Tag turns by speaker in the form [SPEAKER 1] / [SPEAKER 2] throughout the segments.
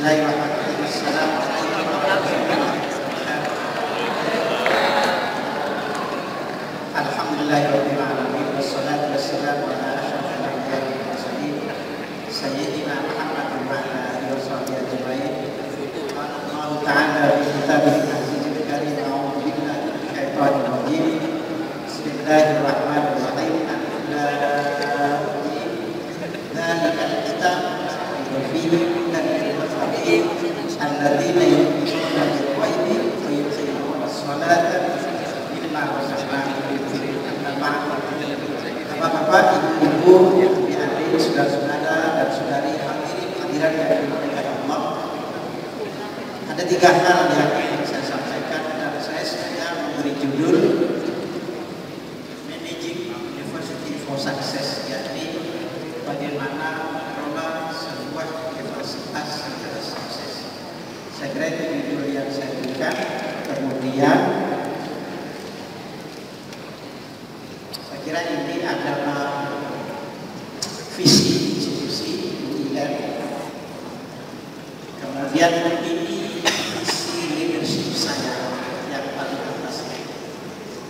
[SPEAKER 1] Bismillahirrahmanirrahim. Assalamualaikum warahmatullahi wabarakatuh. Alhamdulillahirabbil alamin wassalatu wassalamu ala asyrofil anbiya'i wal mursalin sayyidina Muhammadin wa ala alihi washabihi ajmain. Qala Allah ta'ala fi kitabihil azizil karim a'udzu billahi minasy syaithanir rajim. Bismillahirrahmanirrahim. Dzalikal kitab fihi hudan lil muttaqin alladzina yu'minuna bil ghaibi wa yuqimuna as-salata mimma razaqnahum yunfiqun. Bapak-bapak, ibu-ibu, adik-adik, saudara-saudara dan saudari hadirin yang dimuliakan Allah. Ada 3 hal yang ingin saya sampaikan dan saya memberi judul Managing University for Success, yakni bagaimana mengelola sebuah universitas secara sukses. Saya kira itu judul yang saya berikan. Kemudian saya kira ini adalah visi institusi UIN. Kemudian ini visi leadership saya yang paling atas,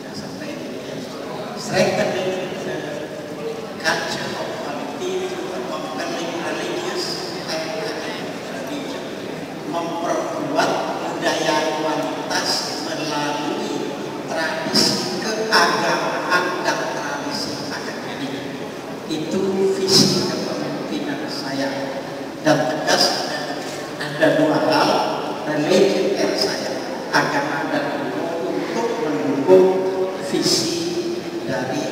[SPEAKER 1] yang sampai strengthening the culture of quality of religious and religion, memperkuat budaya kualitas melalui tradisi keagamaan dan tradisi akademik. Itu visi kepemimpinan saya, dan tegas ada 2 hal, religion and saya, agama dan hukum, untuk mendukung visi dari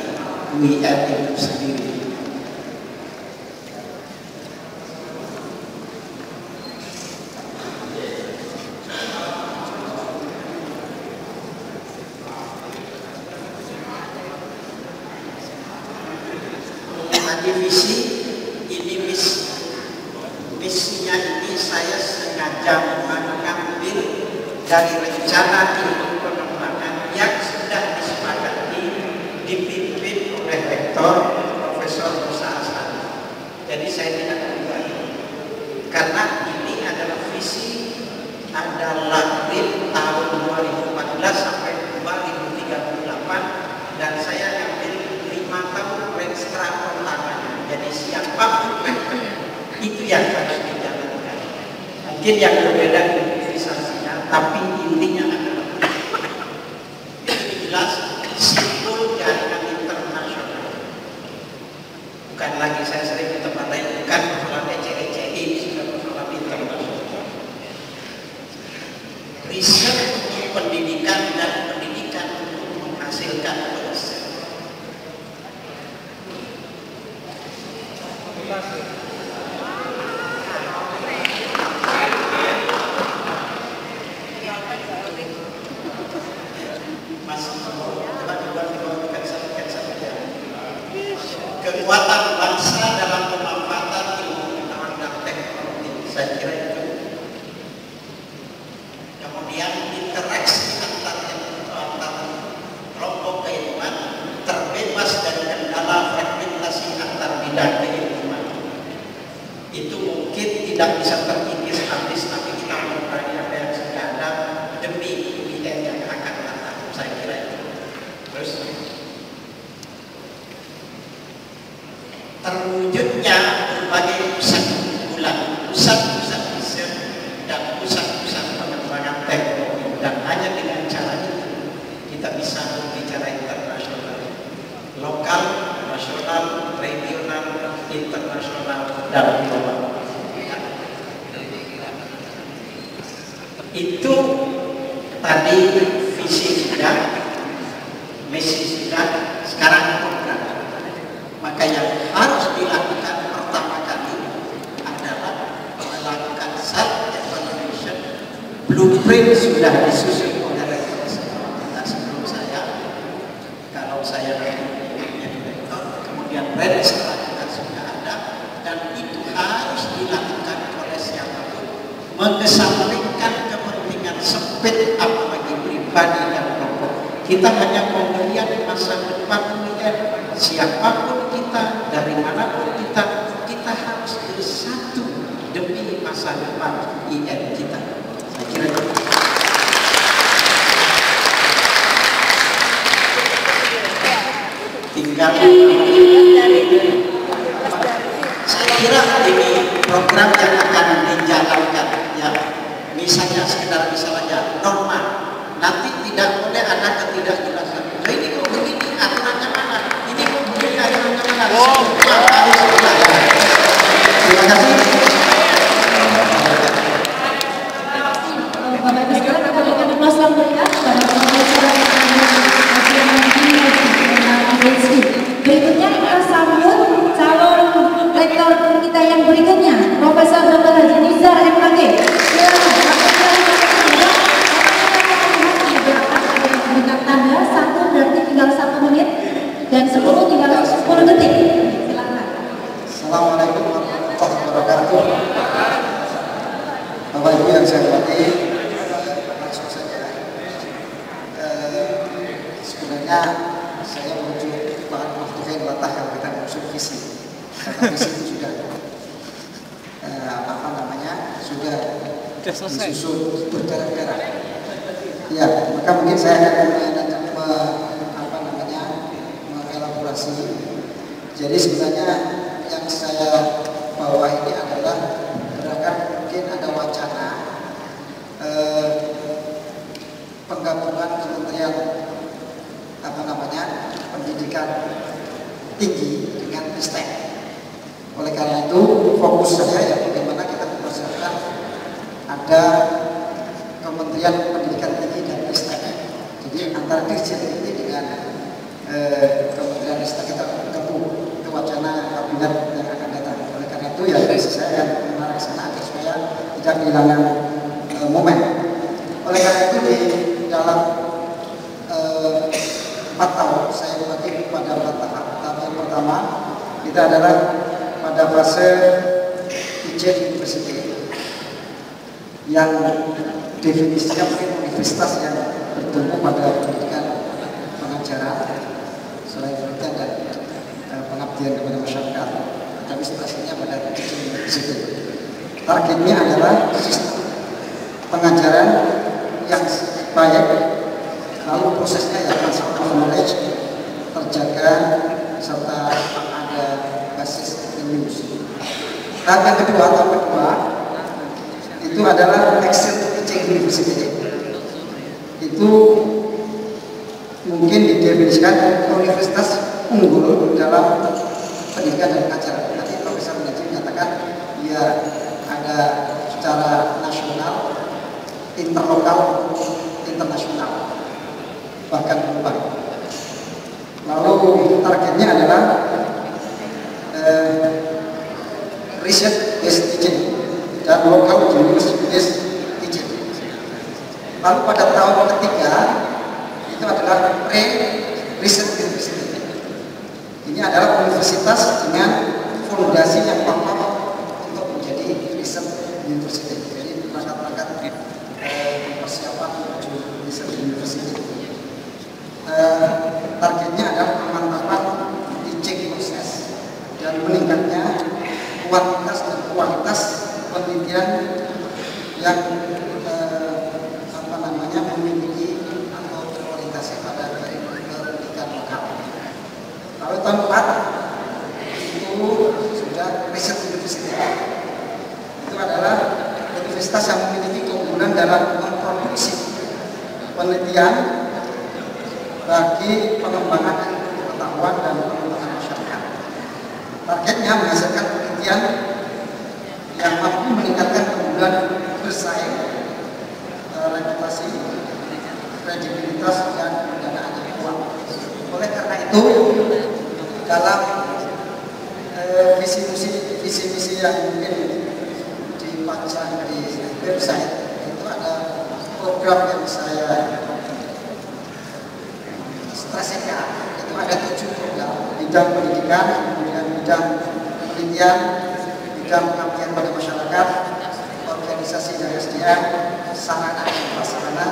[SPEAKER 1] UIN itu sendiri. Visi ini misinya ini saya sengaja mengambil dari rencana ilmu pengembangan yang sudah disepakati dipimpin oleh Rektor Profesor Musa Asari. Jadi saya tidak mengubahnya karena ini adalah visi adalah di tahun 2014 sampai 2038 dan saya ambil 5 tahun ekstra pertama. Jadi siapapun itu yang harus dijalankan. Mungkin yang berbeda konkretisasinya, tapi intinya adalah itu jelas simbol jaringan internasional. Bukan lagi saya sering di tempat lain, bukan persoalan ECE, ini sudah persoalan internasional. Riset untuk pendidikan dan pendidikan untuk menghasilkan dosen. Kekuatan bangsa dalam pemanfaatan ilmu pengetahuan dan teknologi, saya kira itu. Kemudian interaksi antar kelompok keilmuan terbebas dari kendala fragmentasi antar bidang keilmuan. Itu mungkin tidak bisa terkikis habis, tapi kita memperoleh apa yang sudah ada demi UIN yang akan datang, saya kira itu. Terus terwujudnya berbagai pusat unggulan, pusat-pusat riset dan pusat-pusat pengembangan teknologi, dan hanya dengan cara itu kita bisa berbicara internasional, lokal, nasional, regional, internasional, dan global. Itu tadi visi sudah, misi sudah, sekarang program. Maka yang harus dilakukan pertama kali adalah melakukan self-evaluation. Blueprint sudah disusun oleh rektor sebelum saya. Kalau saya menjadi rektor, kemudian setelah kita sudah ada, dan itu harus dilakukan oleh siapapun, mengesampingkan kepentingan sempit apalagi pribadi dan kelompok. Kita hanya mau melihat masa depan UIN. Siapapun kita, dari manapun kita harus bersatu demi masa depan IM kita. Saya kira itu. Tinggal saya kira ini program yang akan dijalankan ya, misalnya sekedar misalnya normal, nanti tidak boleh ada ketidakjelasan. Nah, ini kok begini aturannya mana? Ini kok begini aturannya mana? Terima kasih.
[SPEAKER 2] Bapak Ibu sekalian, kita berikan aplaus yang meriah kepada pembicara berikutnya kita sambut calon rektor kita yang berikutnya, Profesor Dr. Haji Nizar MKG. Berikan tanda 1 berarti tinggal 1 menit dan 10 tinggal 10 detik. Silakan.
[SPEAKER 3] Assalamualaikum warahmatullahi wabarakatuh. Bapak Ibu yang saya hormati, langsung saja. Sebenarnya saya menuju bahan waktu latah kalau kita menuju visi. Karena visi itu sudah sudah disusun berdarah-darah. Ya, maka mungkin saya akan mengelaborasi. Jadi sebenarnya yang saya bawa ini adalah gerakan, mungkin ada wacana penggabungan Kementerian Pendidikan Tinggi dengan Ristek. Oleh karena itu fokus saya ya bagaimana kita mempersiapkan ada Kementerian Pendidikan Tinggi dan Ristek. Jadi antara Dirjen ini dengan Kementerian Ristek kita gabung, itu wacana kabinet yang akan datang. Oleh karena itu ya saya akan mengarah ke sana supaya tidak kehilangan momen. Oleh karena itu di dalam 4 tahun saya berbagi pada 4 tahap. Tahap yang pertama kita adalah pada fase IJ University yang definisinya mungkin universitas yang bertumbuh pada pendidikan pengajaran selain pendidikan dan pengabdian kepada masyarakat, tapi spesialnya pada IJ University. Targetnya adalah sistem pengajaran yang baik, lalu prosesnya yang transfer of knowledge terjaga serta ada basis ilmius. Tahap yang kedua itu adalah Excel Teaching University. Itu mungkin didefinisikan universitas unggul dalam pendidikan dan pengajaran. Nanti Profesor Najib menyatakan ya ada secara nasional, interlokal, internasional, bahkan global. Lalu targetnya adalah research based teaching dan local university based teaching. Lalu pada tahun ketiga itu adalah research university. Ini adalah universitas dengan fondasi yang kuat untuk menjadi research university. Jadi perangkat-perangkat persiapan menuju research university. Targetnya adalah pemantapan teaching proses dan meningkatnya kuantitas dan kualitas penelitian yang memiliki atau berorientasi pada pendidikan lokal. Lalu tahun 4 itu sudah research university. Itu adalah universitas yang memiliki keunggulan dalam memproduksi penelitian bagi pengembangan pengetahuan dan pengembangan masyarakat. Targetnya menghasilkan penelitian yang mampu meningkatkan keunggulan bersaing, reputasi, kredibilitas dan pendanaan yang kuat. Oleh karena itu, dalam visi misi yang mungkin dipajang di website itu ada program yang saya stresikan. Itu ada 7 program: bidang pendidikan, kemudian bidang penelitian, bidang pengabdian pada masyarakat, organisasi dan SDM, sarana dan prasarana,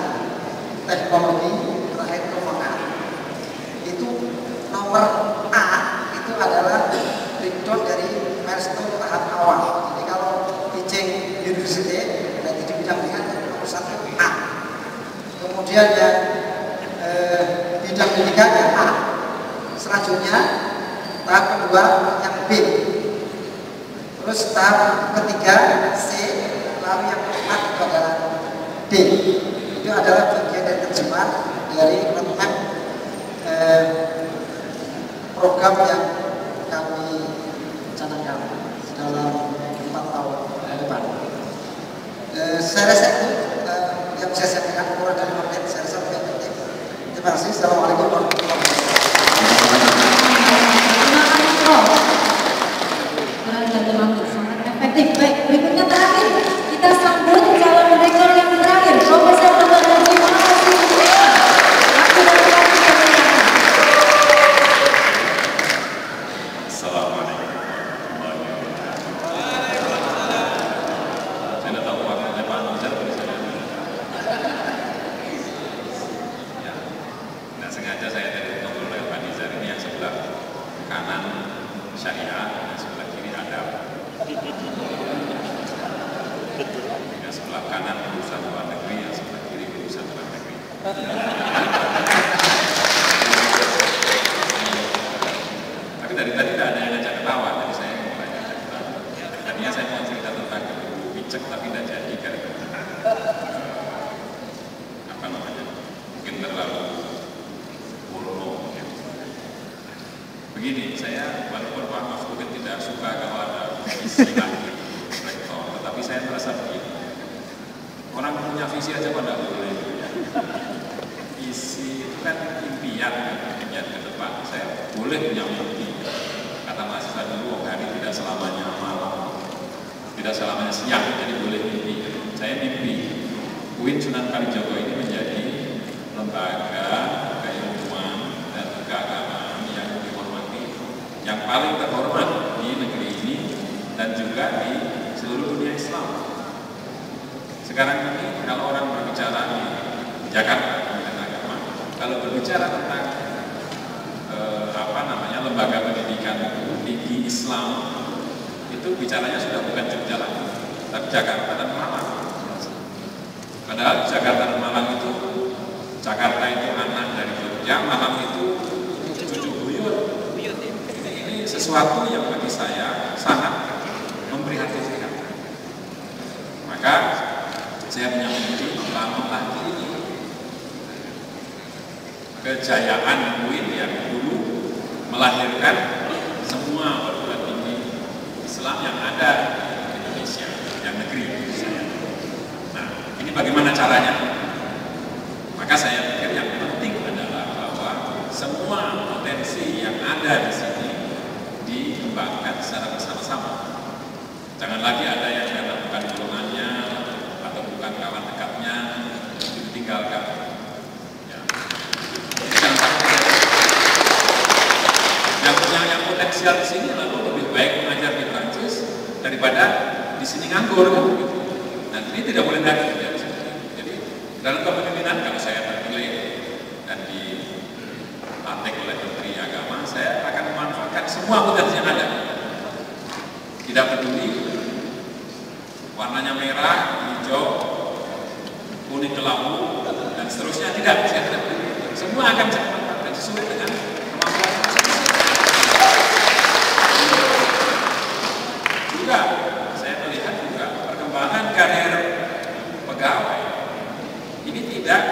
[SPEAKER 3] teknologi, terakhir keuangan. Itu nomor A itu adalah breakdown dari milestone tahap awal. Jadi kalau teaching kemudian yang bidang pendidikannya A, selanjutnya tahap kedua yang B, terus tahap ketiga C, lalu yang keempat itu adalah D. Itu adalah bagian dari terjemah dari roadmap program yang kami canangkan dalam 4 tahun ke depan. Saya rasa itu yang saya sampaikan, kurang dari 5 menit, saya rasa lebih penting. Terima kasih. Assalamualaikum warahmatullahi wabarakatuh.
[SPEAKER 2] Keren dan terlalu sangat efektif. Baik, berikutnya terakhir kita sambut calon rektor yang terakhir, Profesor Dr. Haji Muhammad Siddiq.
[SPEAKER 4] Assalamualaikum warahmatullahi wabarakatuh. Saya tidak tahu waktunya Pak Nizar di sana. Ya, tidak sengaja saya tadi tunggu oleh Pak Nizar ini yang sebelah kanan syariah, yang sebelah kiri adab. Yang sebelah kanan urusan luar negeri, yang sebelah kiri urusan luar negeri. Tapi dari tadi tidak ada yang ngajak ketawa, jadi saya mulai ngajak ketawa. Tadinya saya mau cerita tentang Wicek, tapi tidak jadi gara-gara apa namanya, mungkin terlalu porno. Begini, saya walaupun Pak Mahfud tidak suka kalau ada istilah rektor, tetapi saya merasa begini, orang punya visi aja pada boleh. Visi itu kan impian ke depan. Saya boleh punya mimpi. Kata mahasiswa dulu, hari tidak selamanya malam, tidak selamanya siang, jadi boleh mimpi. Saya mimpi UIN Sunan Kalijogo ini menjadi lembaga keilmuan dan keagamaan yang dihormati, yang paling terhormat di negeri ini dan juga di seluruh dunia Islam. Sekarang ini kalau orang berbicara di Jakarta tentang agama, kalau berbicara tentang lembaga pendidikan tinggi Islam, itu bicaranya sudah bukan Jogja lagi, tapi Jakarta dan Malang. Padahal Jakarta dan Malang itu, Jakarta itu anak dari Jogja, Malang itu cucu buyut. Ini sesuatu yang bagi saya sangat memprihatinkan. Maka saya punya mimpi membangun lagi ini kejayaan UIN yang dulu melahirkan semua perguruan tinggi Islam yang ada di Indonesia, yang negeri saya. Nah, ini bagaimana caranya? Maka saya pikir yang penting adalah bahwa semua potensi yang ada di sini dikembangkan secara bersama-sama. Jangan lagi ada yang karena bukan golongannya atau bukan kawan dekatnya itu ditinggalkan. Yang potensial di sini lalu lebih baik mengajar di Prancis daripada di sini nganggur, gitu. Nah, ini tidak boleh dari sini. Jadi dalam kepemimpinan kalau saya terpilih dan dilantik oleh Menteri Agama, saya akan memanfaatkan semua potensi yang ada. Tidak peduli warnanya merah, hijau, kuning kelabu dan seterusnya, tidak. Saya tidak peduli. Semua akan saya manfaatkan sesuai dengan kemampuan masing-masing. Juga saya melihat juga perkembangan karir pegawai ini tidak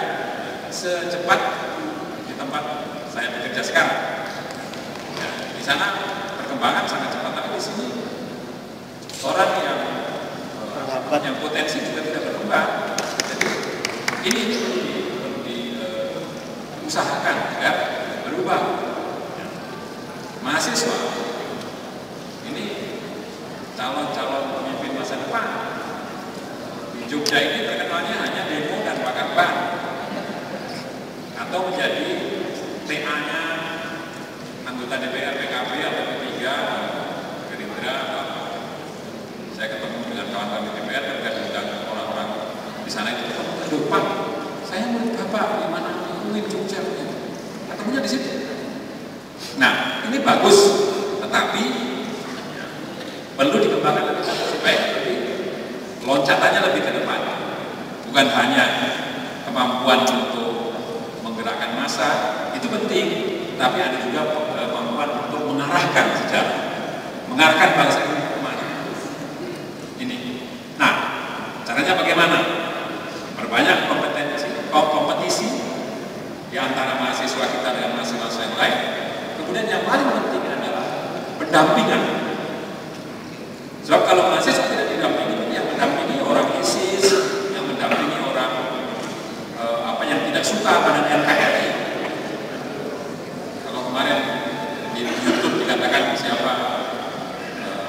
[SPEAKER 4] secepat di tempat saya bekerja sekarang. Ya, di sana perkembangan sangat cepat, tapi di sini orang yang potensi juga tidak berkembang. Jadi ini perlu diusahakan agar berubah. Mahasiswa ini calon-calon pemimpin masa depan. Di Jogja ini terkenalnya hanya demo dan bakar ban, atau menjadi TA-nya anggota DPR, PKB atau P3, Gerindra atau apa. Saya ketemu dengan kawan-kawan di DPR, mereka diundang orang-orang di sana itu ketemu, aduh Pak, saya murid Bapak di mana UIN Jogja, ketemunya di situ. Nah, ini bagus, tetapi perlu dikembangkan lebih supaya lebih loncatannya lebih ke depan. meluruskan sejarah, mengarahkan bangsa ini kemana. Ini. Nah, caranya bagaimana? Berbanyak kompetisi di antara mahasiswa kita dengan mahasiswa yang lain. Kemudian yang paling penting adalah pendampingan. Sebab kalau mahasiswa tidak didampingi, yang mendampingi orang ISIS, yang mendampingi orang yang tidak suka pada NKRI. Kalau kemarin di YouTube dikatakan siapa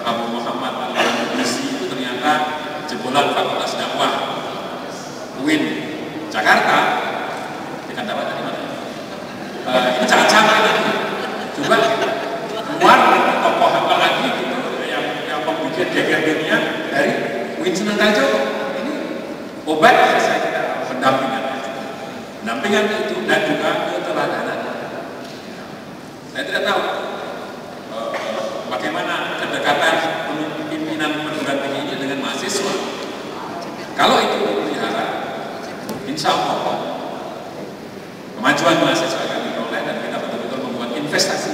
[SPEAKER 4] Abu Muhammad Al-Lubisi itu ternyata jebolan Fakultas Dakwah UIN Jakarta. Dikatakan dari mana? Ini canggih nanti. Coba keluar tokoh apa lagi gitu yang membuat geger-gegernya dari UIN Sunan Kalijogo. Ini obat saya kira pendampingan itu dan juga keteladanan. Saya tidak tahu bagaimana kedekatan pimpinan perguruan tinggi ini dengan mahasiswa. Kalau itu dipelihara, insya Allah kemajuan mahasiswa akan diperoleh dan kita betul-betul membuat investasi